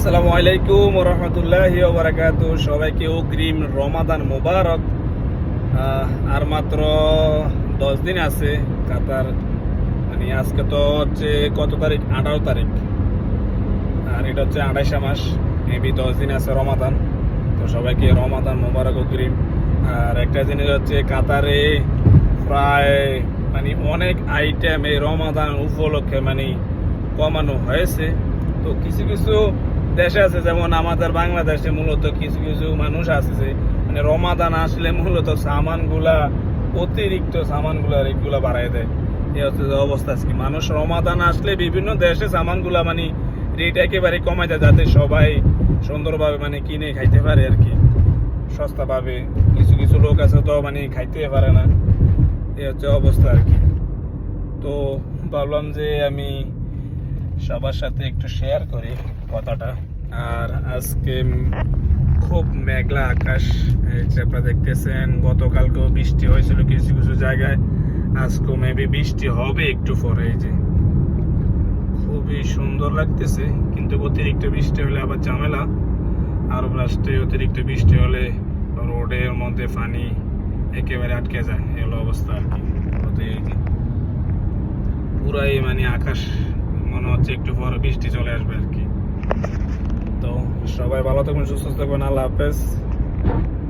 আসসালামু আলাইকুম ওয়া রাহমাতুল্লাহি ওয়া বারাকাতুহু। সবাইকে অগ্রিম রমাদান মোবারক। আর মাত্র 10 দিন আছে কাতার, মানে আজকে তো হচ্ছে কত তারিখ, 18 তারিখ, আর এটা হচ্ছে 28 মাস, মেবি 10 দিন আছে রমাদান। তো সবাইকে রমাদান মোবারক অগ্রিম। আর একটা জিনিস হচ্ছে কাতারে প্রায় মানে অনেক আইটেম এই রমাদান উপলক্ষে মানে কমানো হয়েছে। তো কিছু কিছু দেশে আছে, যেমন আমাদের বাংলাদেশে মূলত কিছু কিছু মানুষ আছে যে মানে রমাদান আসলে মূলত সামানগুলা, অতিরিক্ত সামানগুলা রেটগুলা বাড়ায় দেয়। এই হচ্ছে যে অবস্থা আজকে। মানুষ রমাদান আসলে বিভিন্ন দেশে সামানগুলা মানে রেট একেবারে কমাই দেয়, যাতে সবাই সুন্দরভাবে মানে কিনে খাইতে পারে আর কি, সস্তা পাবে। কিছু কিছু লোক আছে তো মানে খাইতে পারে না, এই হচ্ছে অবস্থা আর কি। তো ভাবলাম যে আমি সবার সাথে একটু শেয়ার করি কথাটা। আর আজকে খুব মেঘলা আকাশ, এই যে আপনারা দেখতেছেন, গতকালকেও বৃষ্টি হয়েছিল কিছু কিছু জায়গায়, আজকেও মেবি বৃষ্টি হবে একটু পরে। এই যে খুবই সুন্দর লাগতেছে, কিন্তু অতিরিক্ত বৃষ্টি হলে আবার ঝামেলা। আর লাস্টে অতিরিক্ত বৃষ্টি হলে রোডের মধ্যে পানি একেবারে আটকে যায়, এগুলো অবস্থা আর কি। পুরাই মানে আকাশ মনে হচ্ছে একটু পরে বৃষ্টি চলে আসবে আর কি। তো সবাই ভালো থাকবেন, সুস্থ থাকবেন, আল্লাহ হাফেজ।